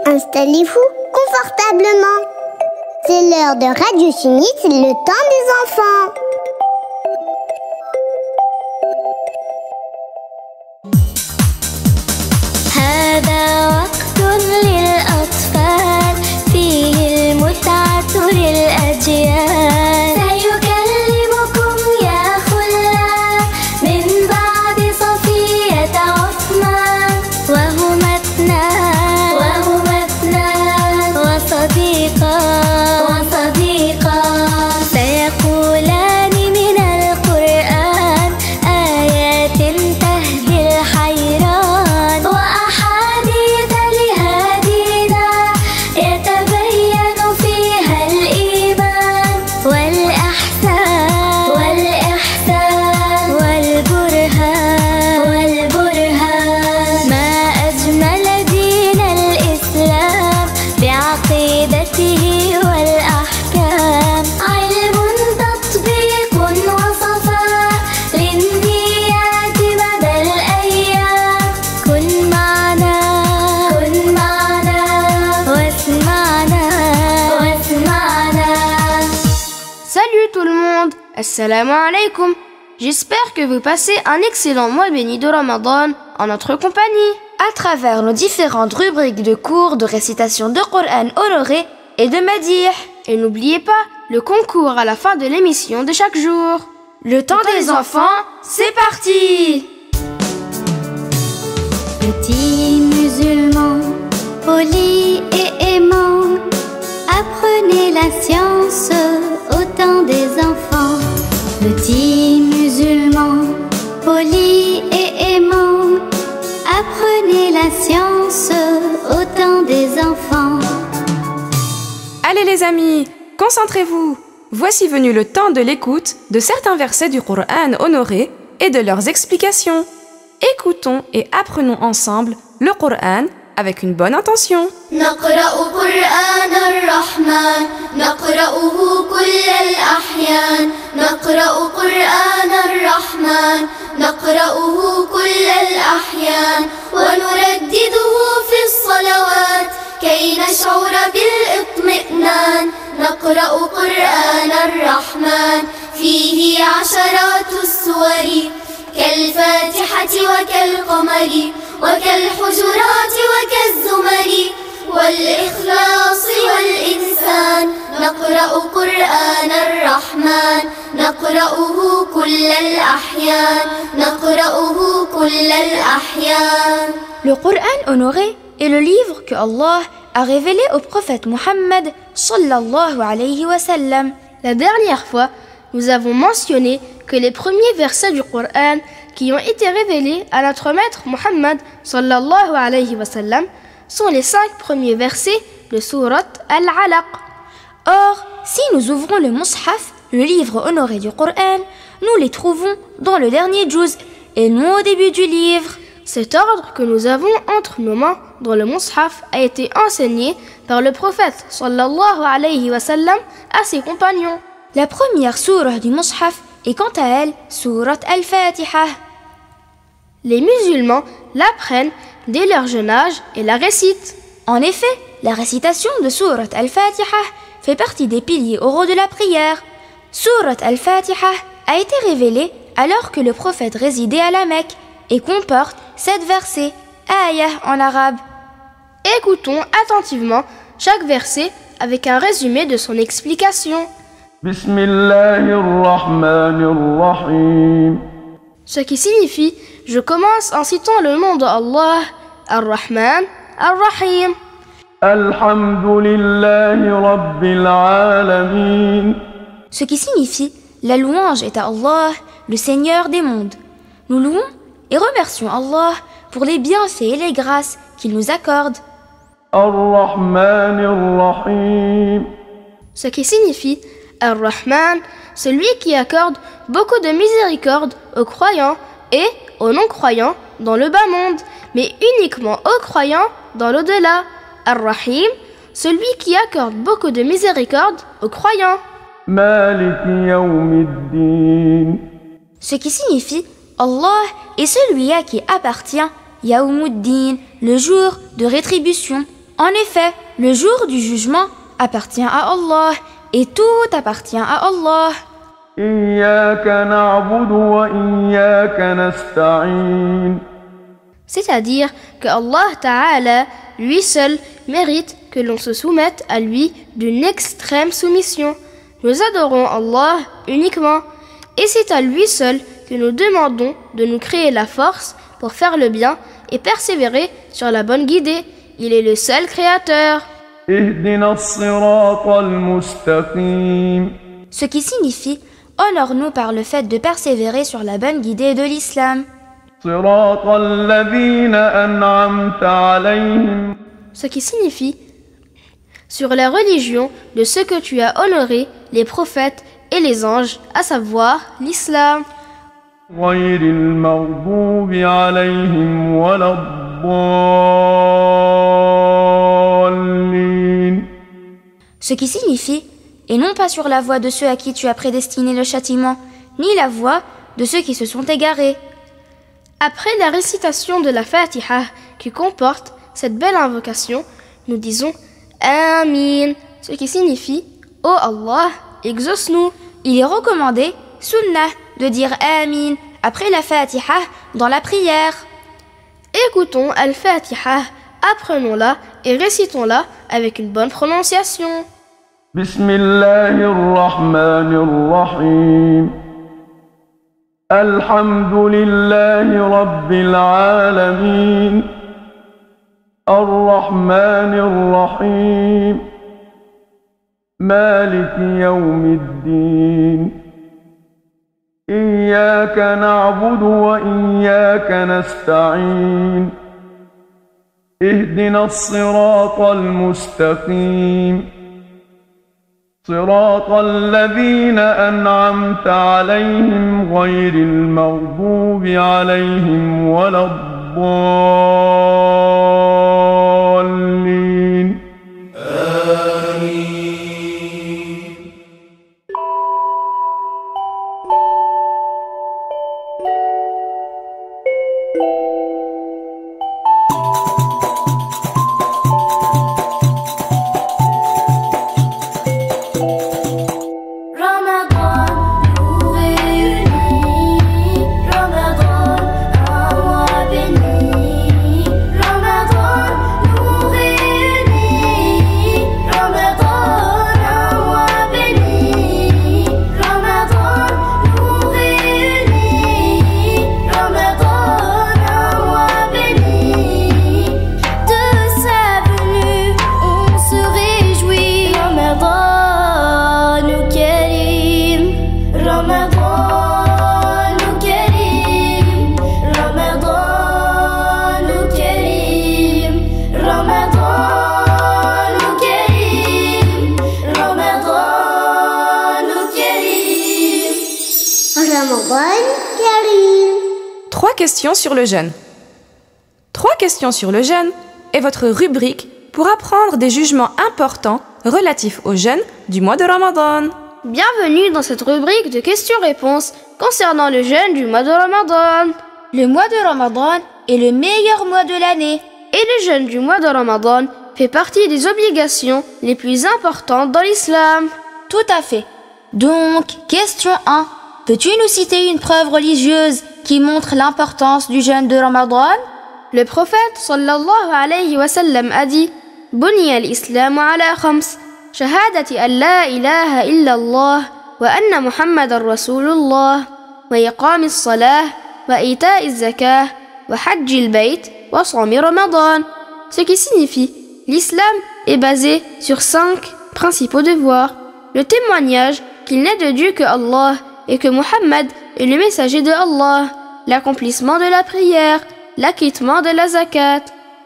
Installez-vous confortablement. C'est l'heure de Radio Sunnite, le temps des enfants. هذا وقت للأطفال فيه المتعة للأجيال سيكلمكم يا خلان من بعد صفية عثمان وهما اثنان وصديقا سيقولان من القرآن آيات تهدي الحيران وأحاديث لهادينا يتبين فيها الإيمان والإحسان والبرهان ما أجمل دين الإسلام بعقيدته والأحكام علم تطبيق وصفاء للنيات مدى الأيام كن معنا واسمعنا. Salut tout le monde, assalamu alaikum. J'espère que vous passez un excellent mois béni de Ramadan en notre compagnie, à travers nos différentes rubriques de cours de récitation de Coran honoré et de Madih. Et n'oubliez pas, le concours à la fin de l'émission de chaque jour. Le temps des enfants, c'est parti! Petits musulmans, polis et aimants, apprenez la science au temps des enfants. Petits musulmans, polis et aimants, apprenez la science au temps des enfants. Allez les amis, concentrez-vous. Voici venu le temps de l'écoute de certains versets du Coran honoré et de leurs explications. Écoutons et apprenons ensemble le Coran avec une bonne intention. نقرأ قرآن الرحمن نقرأه كل الأحيان نقرأ قرآن الرحمن نقرأه كل الأحيان ونردده في الصلوات كي نشعر بالاطمئنان نقرأ قرآن الرحمن فيه عشرات السور كالفاتحة وكالقمر وكالحجرات وكالزمر والإخلاص والإنسان نقرأ قرآن الرحمن نقرأه كل الأحيان نقرأه كل الأحيان. Le Coran honoré est le livre que Allah a révélé au prophète Muhammad sallallahu alayhi wa sallam. La dernière fois, nous avons mentionné que les premiers versets du Coran qui ont été révélés à notre maître Muhammad sallallahu alayhi wa sallam sont les 5 premiers versets de Surat Al-Alaq. Or, si nous ouvrons le Mus'haf, le livre honoré du Coran, nous les trouvons dans le dernier juz et non au début du livre. Cet ordre que nous avons entre nos mains dans le Mus'haf a été enseigné par le prophète sallallahu alayhi wa sallam à ses compagnons. La première sourate du Mus'haf est quant à elle Surat Al-Fatiha. Les musulmans l'apprennent dès leur jeune âge et la récitent. En effet, la récitation de Surat Al-Fatiha fait partie des piliers oraux de la prière. Surat Al-Fatiha a été révélée alors que le prophète résidait à la Mecque et comporte 7 versets, ayah en arabe. Écoutons attentivement chaque verset avec un résumé de son explication. Bismillahirrahmanirrahim. Ce qui signifie « Je commence en citant le nom de Allah, Ar-Rahman, Ar-Rahim ». Alhamdulillahi Rabbil Alamin. Ce qui signifie « La louange est à Allah, le Seigneur des mondes ». Nous louons et remercions Allah pour les bienfaits et les grâces qu'il nous accorde. Ar-Rahmanir-Rahim. Ce qui signifie Ar-Rahman, celui qui accorde beaucoup de miséricorde aux croyants et aux non-croyants dans le bas monde, mais uniquement aux croyants dans l'au-delà. Ar-Rahim, celui qui accorde beaucoup de miséricorde aux croyants. Maliki Yawmiddin. Ce qui signifie Allah est celui à qui appartient Yawmuddin, le jour de rétribution, En effet, le jour du jugement appartient à Allah et tout appartient à Allah. إياك نعبد وإياك نستعين. C'est-à-dire que Allah Ta'ala, lui seul, mérite que l'on se soumette à lui d'une extrême soumission. Nous adorons Allah uniquement et c'est à lui seul que nous demandons de nous créer la force pour faire le bien et persévérer sur la bonne guidée. Il est le seul créateur. اهدنا الصراط المستقيم. Ce qui signifie honore-nous par le fait de persévérer sur la bonne guidée de l'islam. صراط الذين أنعمت عليهم. Ce qui signifie sur la religion de ceux que tu as honorés, les prophètes et les anges, à savoir l'islam. غير المغضوب عليهم ولا الضالين. Ce qui signifie, et non pas sur la voie de ceux à qui tu as prédestiné le châtiment, ni la voie de ceux qui se sont égarés. Après la récitation de la Fatiha qui comporte cette belle invocation, nous disons Amin, ce qui signifie Ô Allah, exauce-nous. Il est recommandé, sunnah, de dire Amin après la Fatiha dans la prière. Écoutons Al-Fatiha, apprenons-la et récitons-la avec une bonne prononciation. بسم الله الرحمن الرحيم. الحمد لله رب العالمين. الرحمن الرحيم. مالك يوم الدين. إياك نعبد وإياك نستعين. اهدنا الصراط المستقيم. صراط الذين أنعمت عليهم غير المغضوب عليهم ولا الضالين. آمين. Trois questions sur le jeûne. 3 questions sur le jeûne est votre rubrique pour apprendre des jugements importants relatifs au jeûne du mois de Ramadan. Bienvenue dans cette rubrique de questions-réponses concernant le jeûne du mois de Ramadan. Le mois de Ramadan est le meilleur mois de l'année et le jeûne du mois de Ramadan fait partie des obligations les plus importantes dans l'islam. Tout à fait. Donc, question 1. Peux-tu nous citer une preuve religieuse qui montre l'importance du jeûne de Ramadan? Le prophète sallallahu alayhi wa sallam a dit Buniya al-Islam ala khams, shahadati an la ilaha illa Allah wa anna Muhammadan Rasulullah wa iqam as-salah wa ita'i az-zakah wa hajj al-bayt wa sawmi Ramadan. Ce qui signifie l'islam est basé sur 5 principaux devoirs. Le témoignage qu'il n'est de Dieu que Allah et que Muhammad est le messager de Allah, l'accomplissement de la prière, l'acquittement de la zakat,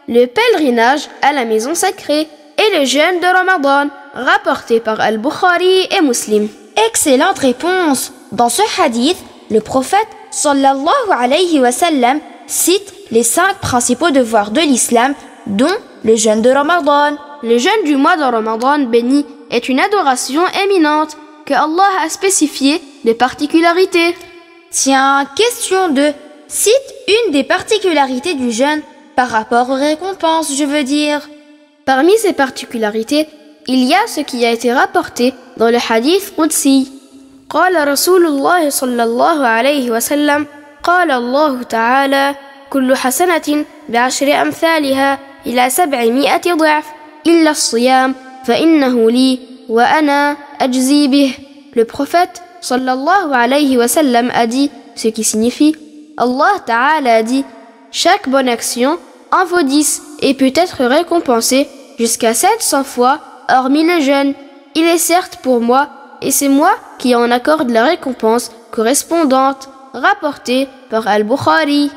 le pèlerinage à la maison sacrée et le jeûne de Ramadan, rapporté par Al-Bukhari et Muslim. Excellente réponse! Dans ce hadith, le prophète sallallahu alayhi wa sallam cite les 5 principaux devoirs de l'islam, dont le jeûne de Ramadan. Le jeûne du mois de Ramadan béni est une adoration éminente que Allah a spécifié des particularités. Tiens, question 2. Cite une des particularités du jeûne par rapport aux récompenses, je veux dire. Parmi ces particularités, il y a ce qui a été rapporté dans le hadith Qudsi. قال رسول الله صلى الله عليه وسلم قال الله تعالى كل حسنة بعشر أمثالها إلى 700 ضعف إلا الصيام فإنه لي وأنا أجزي به. Le prophète sallallahu alayhi wa sallam a dit, ce qui signifie Allah Ta'ala a dit, chaque bonne action en vaut 10 et peut être récompensée jusqu'à 700 fois, hormis le jeûne. Il est certes pour moi, et c'est moi qui en accorde la récompense correspondante, rapportée par Al-Bukhari.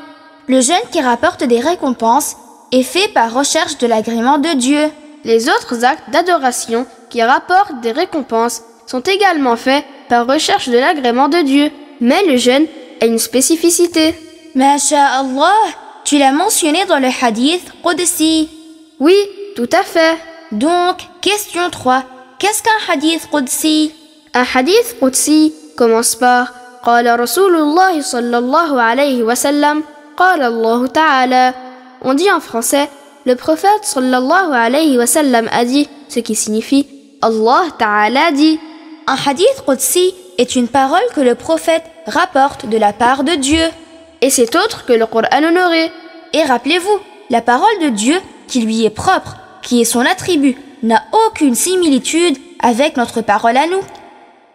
Le jeûne qui rapporte des récompenses est fait par recherche de l'agrément de Dieu. Les autres actes d'adoration qui rapportent des récompenses sont également faits par recherche de l'agrément de Dieu, mais le jeûne a une spécificité. Masha'Allah, tu l'as mentionné dans le hadith Qudsi. Oui, tout à fait. Donc, question 3. Qu'est-ce qu'un hadith Qudsi? Un hadith Qudsi commence par قال رسول الله صلى الله عليه وسلم قال الله تعالى. On dit en français, le prophète sallallahu alayhi wa sallam a dit, ce qui signifie Allah Ta'ala dit. Un hadith Qudsi est une parole que le prophète rapporte de la part de Dieu. Et c'est autre que le Coran honoré. Et rappelez-vous, la parole de Dieu qui lui est propre, qui est son attribut, n'a aucune similitude avec notre parole à nous.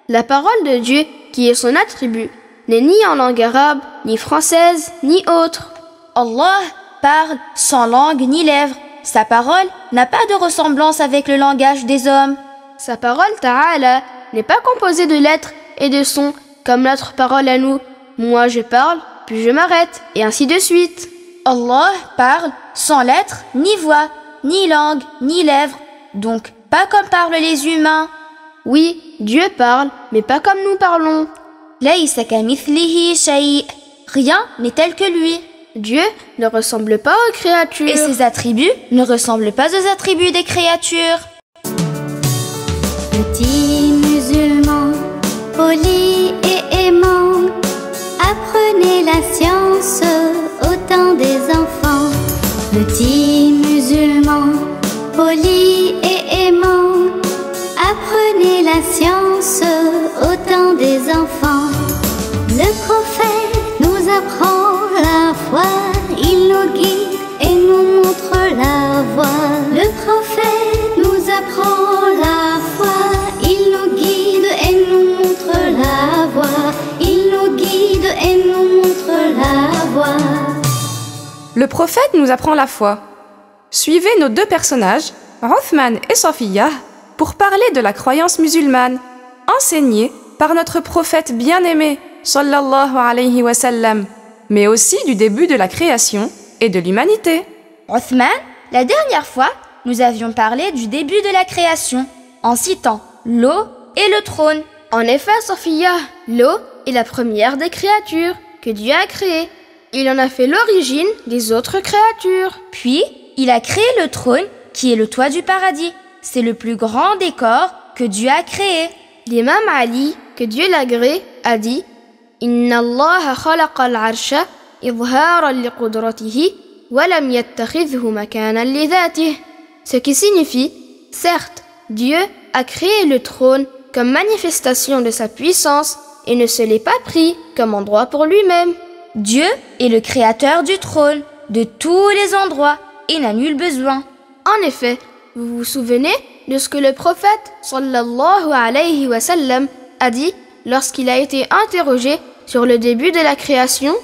La parole de Dieu, qui est son attribut, n'est ni en langue arabe, ni française, ni autre. Allah parle sans langue ni lèvres. Sa parole n'a pas de ressemblance avec le langage des hommes. Sa parole Ta'ala n'est pas composée de lettres et de sons comme notre parole à nous. Moi je parle, puis je m'arrête, et ainsi de suite. Allah parle sans lettres, ni voix, ni langue, ni lèvres, donc pas comme parlent les humains. Oui, Dieu parle, mais pas comme nous parlons. Laysa kamithlihi shay'. Rien n'est tel que lui. Dieu ne ressemble pas aux créatures. Et ses attributs ne ressemblent pas aux attributs des créatures. Petits musulmans, polis et aimants, apprenez la science au temps des enfants. Petits musulmans, polis et aimants, apprenez la science au temps des enfants. Le prophète nous apprend la foi, il nous guide et nous montre la voie. Le prophète nous apprend la foi, il nous guide et nous montre la voie. Il nous guide et nous montre la voie. Le prophète nous apprend la foi. Suivez nos deux personnages, Uthman et Safiya, pour parler de la croyance musulmane, enseignée par notre prophète bien-aimé, sallallahu alayhi wa sallam, mais aussi du début de la création et de l'humanité. Uthman, la dernière fois, nous avions parlé du début de la création, en citant l'eau et le trône. En effet, Safiya, l'eau est la première des créatures que Dieu a créées. Il en a fait l'origine des autres créatures. Puis, il a créé le trône, qui est le toit du paradis. C'est le plus grand des corps que Dieu a créé. L'imam Ali, que Dieu l'agrée, a dit « Inna Allah khalaqa al-arsha idharan li qudratihi wa lam yattakhidhu makanan li dhatihi » Ce qui signifie « Certes, Dieu a créé le trône comme manifestation de sa puissance et ne se l'est pas pris comme endroit pour lui-même. » Dieu est le créateur du trône, de tous les endroits, et n'a nul besoin. En effet, vous vous souvenez de ce que le prophète sallallahu alayhi wa sallam a dit lorsqu'il a été interrogé sur le début de la création?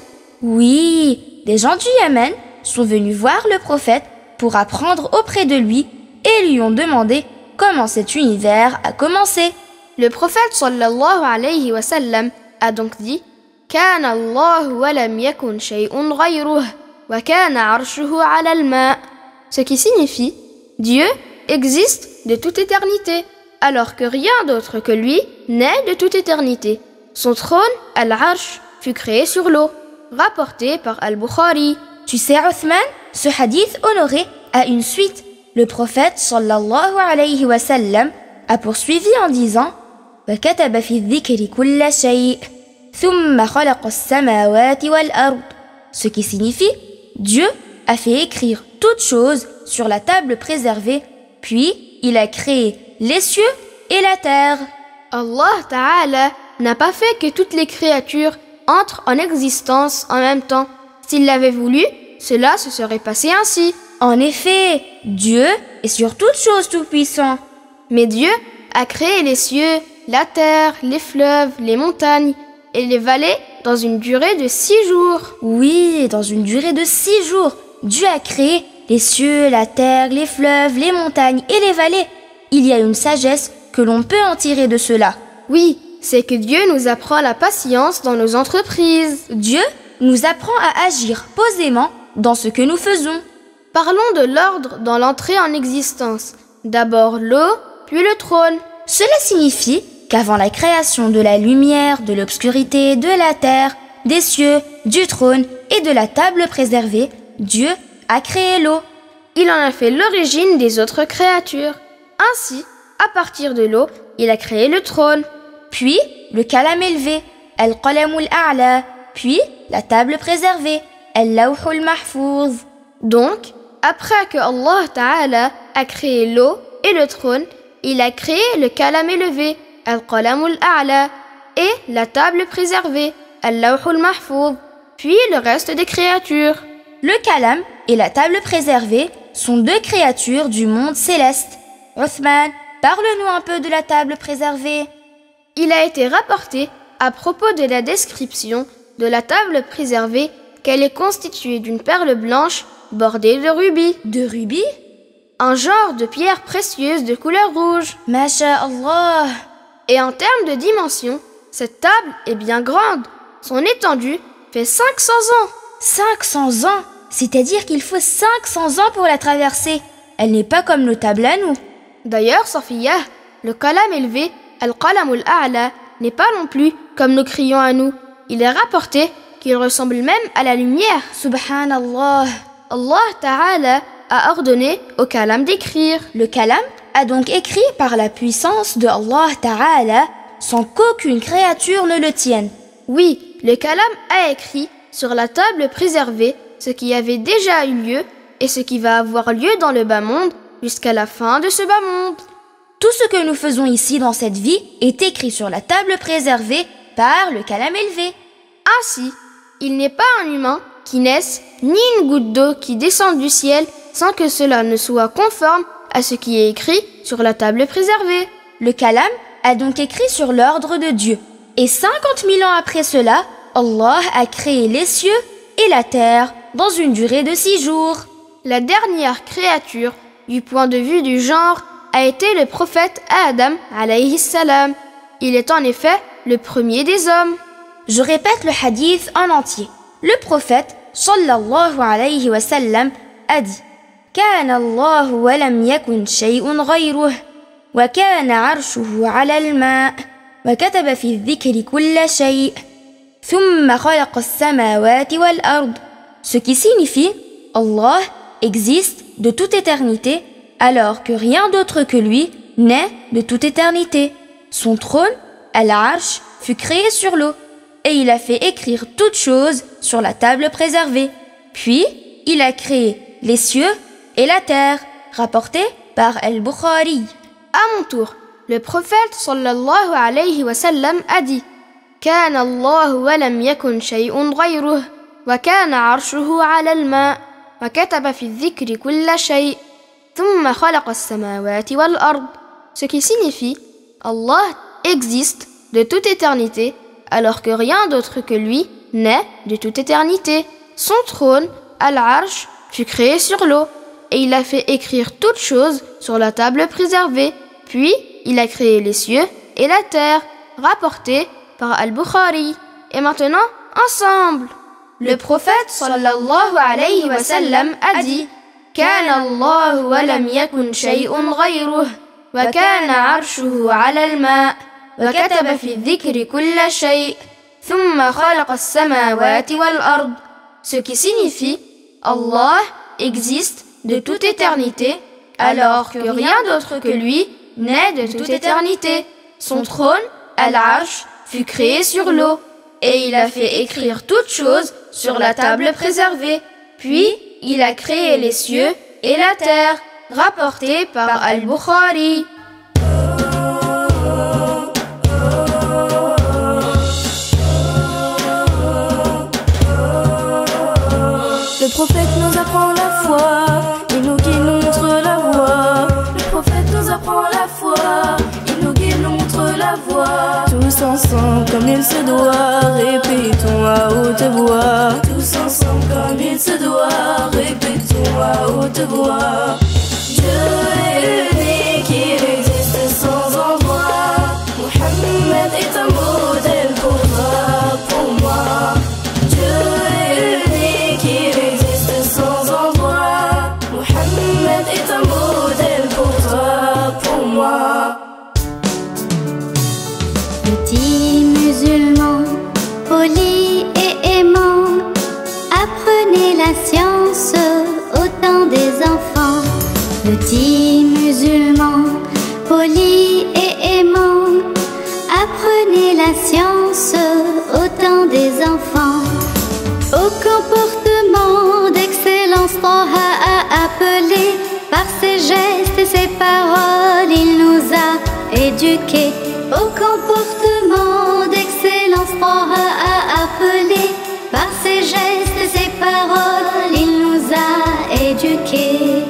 Oui, des gens du Yémen sont venus voir le prophète pour apprendre auprès de lui et lui ont demandé comment cet univers a commencé. Le prophète sallallahu alayhi wa sallam a donc dit كان الله ولم يكن شيء غيره وكان عرشه على الماء. Ce qui signifie Dieu existe de toute éternité, alors que rien d'autre que lui n'est de toute éternité. Son trône, Al-Arsh, fut créé sur l'eau, rapporté par Al-Bukhari. Tu sais, Uthman, ce hadith honoré a une suite. Le prophète sallallahu alayhi wa sallam a poursuivi en disant وَكَتَبَ فِي الذِّكْرِ كُلَّ شَيْءٍ ثُمَّ خَلَقَ السَّمَاوَاتِ وَالْأَرْضِ. Ce qui signifie Dieu a fait écrire toute chose sur la table préservée puis il a créé les cieux et la terre. Allah Ta'ala n'a pas fait que toutes les créatures entrent en existence en même temps. S'il l'avait voulu, cela se serait passé ainsi. En effet, Dieu est sur toute chose tout-puissant. Mais Dieu a créé les cieux, la terre, les fleuves, les montagnes et les vallées dans une durée de 6 jours. Oui, dans une durée de 6 jours, Dieu a créé les cieux, la terre, les fleuves, les montagnes et les vallées. Il y a une sagesse que l'on peut en tirer de cela. Oui, c'est que Dieu nous apprend la patience dans nos entreprises. Dieu nous apprend à agir posément dans ce que nous faisons. Parlons de l'ordre dans l'entrée en existence. D'abord l'eau, puis le trône. Cela signifie qu'avant la création de la lumière, de l'obscurité, de la terre, des cieux, du trône et de la table préservée, Dieu a créé l'eau. Il en a fait l'origine des autres créatures. Ainsi, à partir de l'eau, il a créé le trône. Puis le kalam élevé, al-qalamul a'la, puis la table préservée, al-lawhul mahfouz. Donc, après que Allah Ta'ala a créé l'eau et le trône, il a créé le kalam élevé, al-qalamul a'la, et la table préservée, al-lawhul mahfouz, puis le reste des créatures. Le kalam et la table préservée sont deux créatures du monde céleste. Othman, parle-nous un peu de la table préservée. Il a été rapporté à propos de la description de la table préservée qu'elle est constituée d'une perle blanche bordée de rubis. De rubis? Un genre de pierre précieuse de couleur rouge. Masha'Allah. Et en termes de dimension, cette table est bien grande. Son étendue fait 500 ans. 500 ans? C'est-à-dire qu'il faut 500 ans pour la traverser. Elle n'est pas comme nos tables à nous. D'ailleurs, Safiya, le kalam élevé, al-qalamul a'la, n'est pas non plus comme nos crayons à nous. Il est rapporté qu'il ressemble même à la lumière. Subhanallah. Allah Ta'ala a ordonné au kalam d'écrire. Le kalam a donc écrit par la puissance de Allah Ta'ala sans qu'aucune créature ne le tienne. Oui, le kalam a écrit sur la table préservée ce qui avait déjà eu lieu et ce qui va avoir lieu dans le bas monde jusqu'à la fin de ce bas monde. Tout ce que nous faisons ici dans cette vie est écrit sur la table préservée par le kalam élevé. Ainsi, il n'est pas un humain qui naisse, ni une goutte d'eau qui descende du ciel sans que cela ne soit conforme à ce qui est écrit sur la table préservée. Le kalam a donc écrit sur l'ordre de Dieu. Et 50 000 ans après cela, Allah a créé les cieux et la terre dans une durée de 6 jours. La dernière créature, du point de vue du genre, a été le prophète Adam alayhi salam. Il est en effet le premier des hommes. Je répète le hadith en entier. Le prophète sallallahu alayhi wa sallam a dit: Kana Allah wa lam yakun shay'un ghayruh wa kana arshuhu 'ala al-ma' wa kataba fi adh-dhikri kulla shay' thumma khalaqa as-samawati wal-ard. Ce qui signifie Allah existe de toute éternité alors que rien d'autre que lui n'est de toute éternité. Son trône, Al-Arsh, fut créé sur l'eau et il a fait écrire toutes choses sur la table préservée. Puis, il a créé les cieux et la terre, rapporté par Al-Bukhari. À mon tour, le prophète sallallahu alayhi wa sallam a dit: Kana Allah wa lam yakun shay'un ghayruh wa kana arshuhu 'ala al-ma' wa kataba fi adh-dhikri kulla shay' thumma khalaqa as-samawati wal-ard. Ce qui signifie Allah existe de toute éternité alors que rien d'autre que lui n'est de toute éternité. Son trône, Al-Arsh, fut créé sur l'eau et il a fait écrire toutes choses sur la table préservée. Puis, il a créé les cieux et la terre, rapporté par Al-Bukhari. Et maintenant, ensemble. Le prophète sallallahu alayhi wa sallam a dit: Kana Allah wa lam yakun shay'un ghayruh wa kana arshuhu 'ala al-ma' wa kataba fi adh-dhikri kulla shay' thumma khalaqa as-samawati wal-ard. Ce qui signifie Allah existe de toute éternité alors que rien d'autre que lui n'est de toute éternité. Son trône, Al-Arsh, fut créé sur l'eau et il a fait écrire toutes choses sur la table préservée. Puis, il a créé les cieux et la terre, rapporté par Al-Bukhari. Le prophète nous apprend la foi, il nous guide, nous montre la voie. Le prophète nous apprend la foi, il nous guide, nous montre la voie. Tous ensemble comme il se doit, répétons à haute voix. Tous ensemble comme il se doit, répétons à haute voix. Dieu est unique, il existe sans envoi. Mohammed est un modèle pour toi, pour moi. Dieu est unique, il existe sans envoi. Mohammed est un modèle pour toi, pour moi. Petits musulmans, polis et aimants, apprenez la science au temps des enfants. Petits musulmans, polis et aimants, apprenez la science au temps des enfants. Au comportement d'excellence, Taha a appelé. Par ses gestes et ses paroles, il nous a éduqués. Au comportement d'excellence, Taha a appelé. Par ses gestes et ses paroles, il nous a éduqués.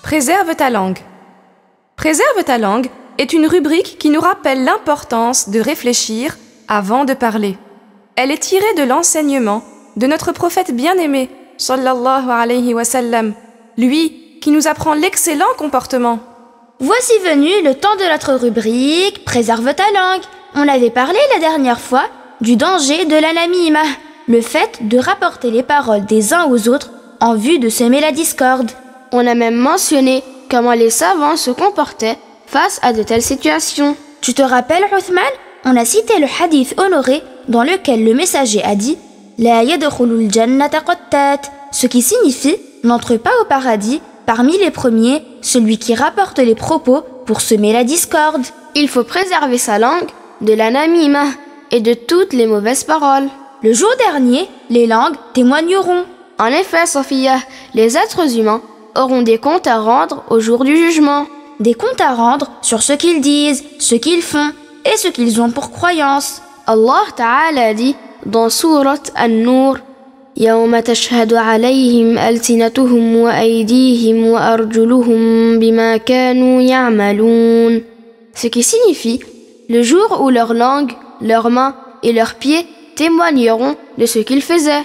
Préserve ta langue. Préserve ta langue est une rubrique qui nous rappelle l'importance de réfléchir avant de parler. Elle est tirée de l'enseignement de notre prophète bien-aimé, sallallahu alayhi wa sallam, lui qui nous apprend l'excellent comportement. Voici venu le temps de notre rubrique « Préserve ta langue ». On avait parlé la dernière fois du danger de la namima, le fait de rapporter les paroles des uns aux autres en vue de semer la discorde. On a même mentionné comment les savants se comportaient face à de telles situations. Tu te rappelles, Uthman? On a cité le hadith honoré dans lequel le messager a dit « La yadkhulul jannata qattat », ce qui signifie « N'entre pas au paradis, parmi les premiers, celui qui rapporte les propos pour semer la discorde. » Il faut préserver sa langue de la namima et de toutes les mauvaises paroles. Le jour dernier, les langues témoigneront. En effet, Sophia, les êtres humains auront des comptes à rendre au jour du jugement. Des comptes à rendre sur ce qu'ils disent, ce qu'ils font et ce qu'ils ont pour croyance. Allah Ta'ala dit dans sourate An-Nur يوم تشهد عليهم ألسنتهم وأيديهم وأرجلهم بما كانوا يعملون. Ce qui signifie le jour où leur langue, leurs mains et leurs pieds témoigneront de ce qu'ils faisaient.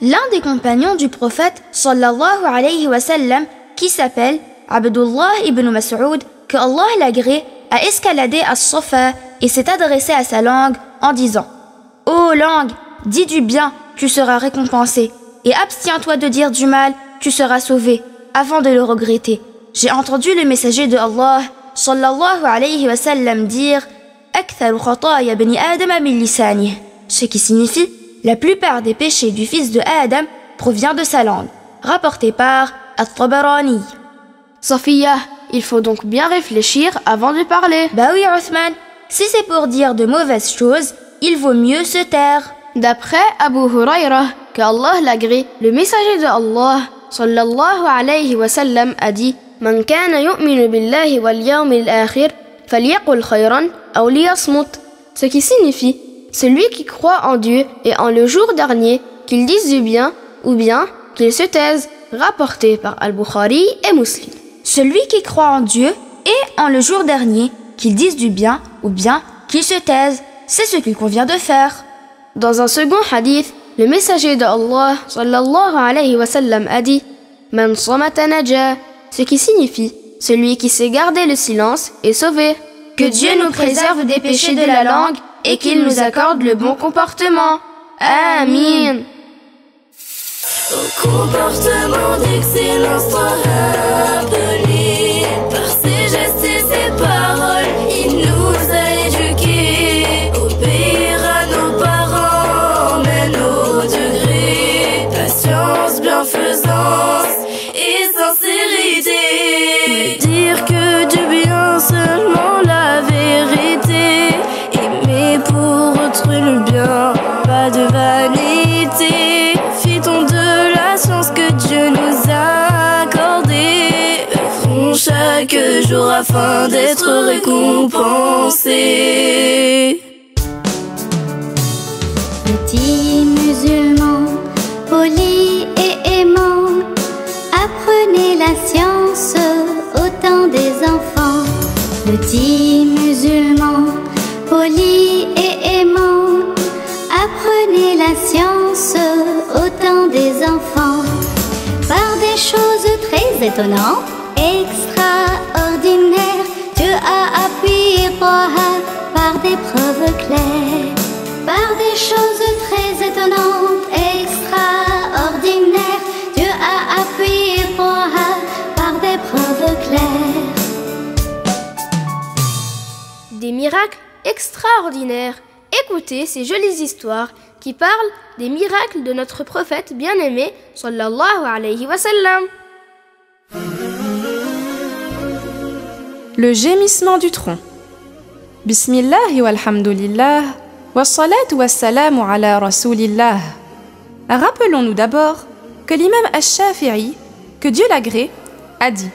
L'un des compagnons du prophète sallallahu alayhi wa sallam, qui s'appelle Abdullah ibn Mas'ud, que Allah l'agrée, a escaladé à Safa et s'est adressé à sa langue en disant « Ô langue, dis du bien, tu seras récompensé, et abstiens-toi de dire du mal, tu seras sauvé, avant de le regretter. J'ai entendu le messager de Allah sallallahu alayhi wa sallam dire « Aktharu khataya bani Adam min lisani », ce qui signifie « La plupart des péchés du fils de Adam provient de sa langue », rapporté par At-Tabarani. Sophia, il faut donc bien réfléchir avant de parler. Bah oui, Uthman, si c'est pour dire de mauvaises choses, il vaut mieux se taire. D'après Abu Huraira, que Allah l'agrée, le messager de Allah sallallahu alayhi wa sallam a dit Man kana yu'minu billahi wal yawmil akhir falyaqul khayran aw liyasmut, ce qui signifie celui qui croit en Dieu et en le jour dernier, qu'il dise du bien ou bien qu'il se taise, rapporté par Al-Bukhari et Muslim. Celui qui croit en Dieu et en le jour dernier, qu'il dise du bien ou bien qu'il se taise, c'est ce qu'il convient de faire. Dans un second hadith, le messager de Allah sallallahu alayhi wa sallam a dit Man samata naja, ce qui signifie celui qui sait garder le silence est sauvé. Que Dieu nous préserve des péchés de la langue et qu'il nous accorde le bon comportement. Amin. Au comportement d'excellence, rappelé par ses gestes et ses paroles, il nous a éduqués. Obéir à nos parents, mais nos degrés, patience, bienfaisance et sincérité. Mais dire que du bien, seulement la vérité. Aimer pour autrui le bien, pas de vanité. Profitons de la chance que Dieu nous accorde. jour afin d'être récompensé. Petits musulmans, polis et aimants, apprenez la science au temps des enfants. Petits musulmans, polis et aimants, apprenez la science au temps des enfants. Par des choses très étonnantes, extraordinaires, Dieu a appuyé Taha par des preuves claires. Par des choses très étonnantes, extraordinaires, Dieu a appuyé Taha par des preuves claires. Des miracles extraordinaires. Écoutez ces jolies histoires qui parlent des miracles de notre prophète bien-aimé sallallahu alayhi wa sallam. Le gémissement du tronc. Bismillah walhamdulillah, wassalatu wassalamu ala rasulillah. Rappelons-nous d'abord que l'imam Ash-Shafi'i, que Dieu l'agrée, a dit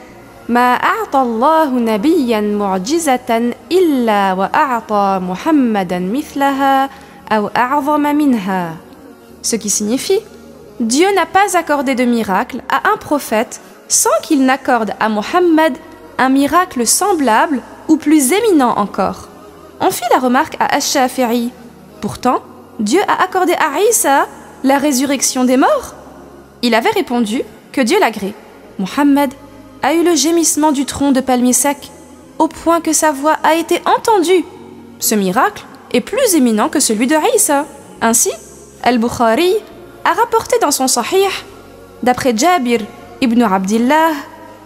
Ma a'ta Allahu nabiyyan mu'jizatan illa wa a'ta Muhammadan mithlaha aw a'zama minha. Ce qui signifie Dieu n'a pas accordé de miracle à un prophète sans qu'il n'accorde à Muhammad un miracle semblable ou plus éminent encore. On fit la remarque à Ash-Shafi'i. Pourtant, Dieu a accordé à Isa la résurrection des morts. Il avait répondu que Dieu l'agrée. Muhammad a eu le gémissement du tronc de palmier sec, au point que sa voix a été entendue. Ce miracle est plus éminent que celui de Isa. Ainsi, Al-Bukhari a rapporté dans son Sahih, d'après Jabir ibn Abdillah,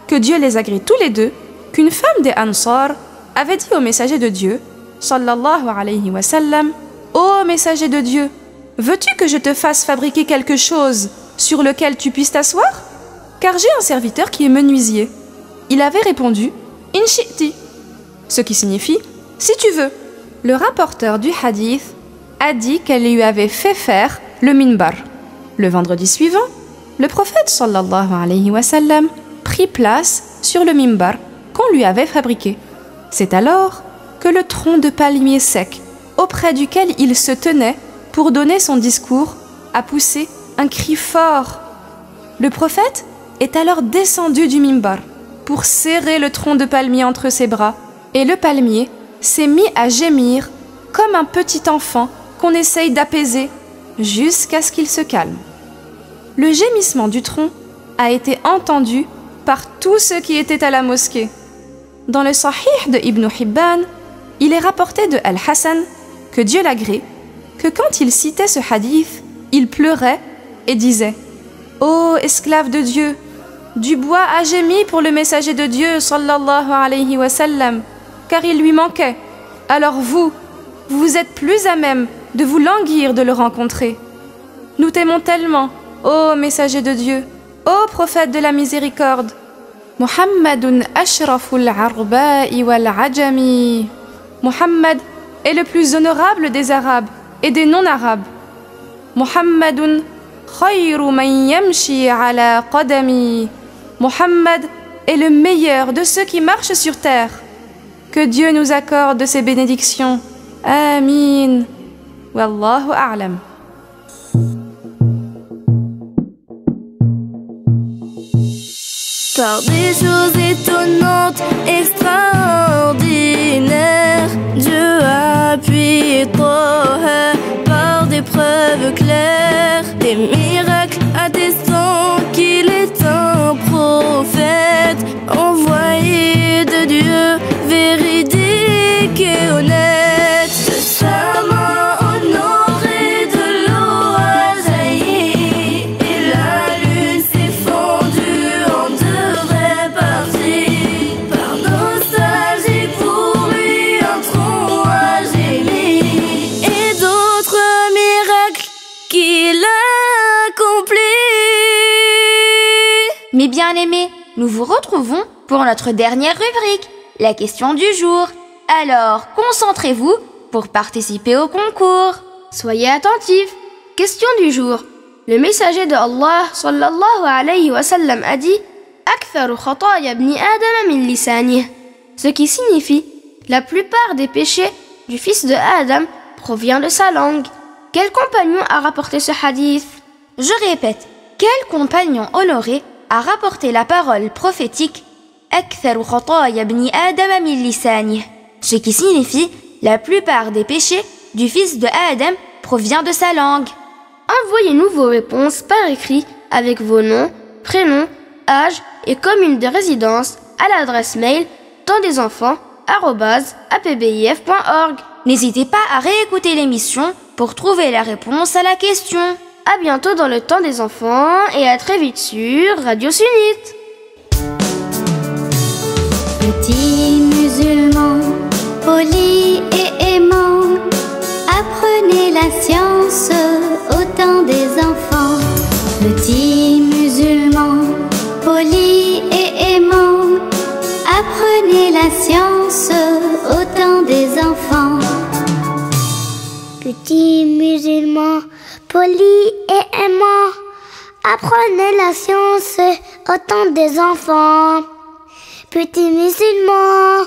que Dieu les agrée tous les deux, qu'une femme des Ansar avait dit au messager de Dieu, sallallahu alayhi wa sallam, Ô messager de Dieu, veux-tu que je te fasse fabriquer quelque chose sur lequel tu puisses t'asseoir? Car j'ai un serviteur qui est menuisier. Il avait répondu, In shi'ti, ce qui signifie, si tu veux. Le rapporteur du hadith a dit qu'elle lui avait fait faire le minbar. Le vendredi suivant, le prophète sallallahu alayhi wa sallam prit place sur le minbar qu'on lui avait fabriqué. C'est alors que le tronc de palmier sec, auprès duquel il se tenait pour donner son discours, a poussé un cri fort. Le prophète est alors descendu du minbar pour serrer le tronc de palmier entre ses bras, et le palmier s'est mis à gémir comme un petit enfant qu'on essaye d'apaiser jusqu'à ce qu'il se calme. Le gémissement du tronc a été entendu par tous ceux qui étaient à la mosquée. Dans le Sahih de Ibn Hibban, il est rapporté de Al-Hassan, que Dieu l'agrée, que quand il citait ce hadith, il pleurait et disait « Ô esclave de Dieu, du bois a gémi pour le messager de Dieu, sallallahu alayhi wa sallam, car il lui manquait. Alors vous êtes plus à même de vous languir de le rencontrer. Nous t'aimons tellement, ô messager de Dieu, ô prophète de la miséricorde. Muhammadun ashraful arba'i wal ajami. Muhammad est le plus honorable des Arabes et des non-Arabes. Muhammadun khayru man yamshi ala qadami. Muhammad est le meilleur de ceux qui marchent sur terre. Que Dieu nous accorde ses bénédictions. Amin. Wallahu a'lam. Par des choses étonnantes, extraordinaires, Dieu a appuyé Taha par des preuves claires, des miracles attestant qu'il est un prophète, envoyé de Dieu, véridique et honnête. De sa main honorée de l'eau a jailli, et la lune s'est fondue en deux vraies parties. Par nostalgie pour lui un tronc a gémi, et d'autres miracles qu'il a accomplis. Mes bien-aimés, nous vous retrouvons pour notre dernière rubrique, la question du jour. Alors, concentrez-vous pour participer au concours. Soyez attentifs. Question du jour. Le messager de Allah sallallahu alayhi wa sallam a dit Aktharu khataya ibni Adam min lisanih. ce qui signifie la plupart des péchés du fils de Adam provient de sa langue. Quel compagnon a rapporté ce hadith? Je répète, quel compagnon honoré a rapporté la parole prophétique أكثر خطايا ابن آدم من لسانه, ce qui signifie la plupart des péchés du fils de Adam provient de sa langue. Envoyez-nous vos réponses par écrit avec vos noms, prénoms, âge et commune de résidence à l'adresse mail tempdesenfants@apbif.org. N'hésitez pas à réécouter l'émission pour trouver la réponse à la question. À bientôt dans le temps des enfants et à très vite sur Radio Sunnite. Petits musulmans, polis et aimants, apprenez la science au temps des enfants. Petits musulmans, polis et aimants, apprenez la science au temps des enfants. Petits musulmans, polis et aimants, apprenez la science au temps des enfants. Petits musulmans,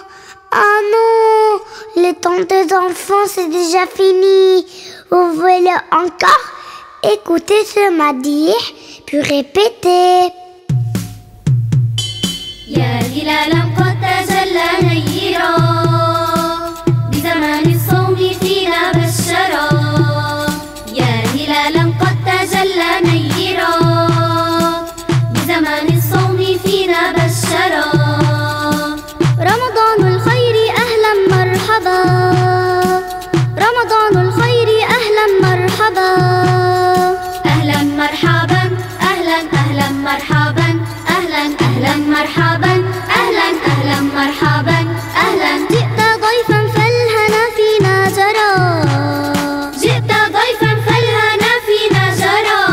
ah non, le temps des enfants c'est déjà fini. Vous voulez encore écouter ce madih, puis répéter. يا هلالا قد تجلى نيرا بزمان الصوم فينا بشرا يا هلالا قد تجلى نيرا بزمان الصوم فينا بشرا رمضان الخير أهلا مرحبا رمضان الخير أهلا مرحبا أهلا مرحبا أهلا أهلا مرحبا أهلا أهلا مرحبا أهلا أهلا مرحبا أهلا جئت ضيفا فالهنا فينا جرى جئت ضيفا فالهنا فينا جرى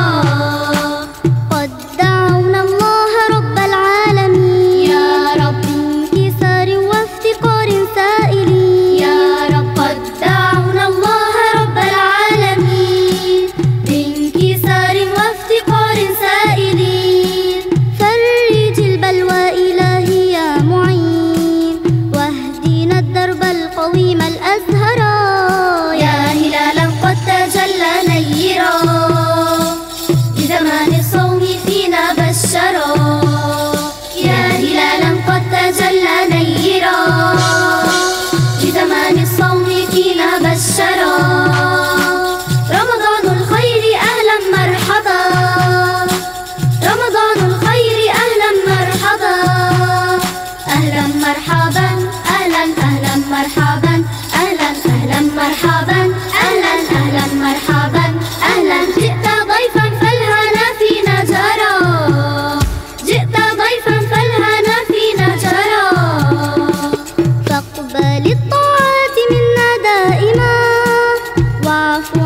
قد دعونا الله رب العالمين يا رب بانكسار وافتقار سائلين يا رب قد دعونا الله رب العالمين بانكسار وافتقار سائلين فرج البلوى إلهي يا معين واهدنا الدرب القويم الأزهرا يا هلالا قد تجلى نيرا بزمان الصوم فينا بشرا يا هلالا قد تجلى نيرا بزمان الصوم فينا بشرا رمضان الخير أهلا مرحبا رمضان الخير أهلا مرحبا أهلا مرحبا أهلا أهلا مرحبا أهلا أهلا مرحبا أهلا أهلا مرحبا أهلا جئت ضيفا فالهنا فينا جرى جئت ضيفا فالهنا فينا جرى فاقبل الطاعات منا دائما واعف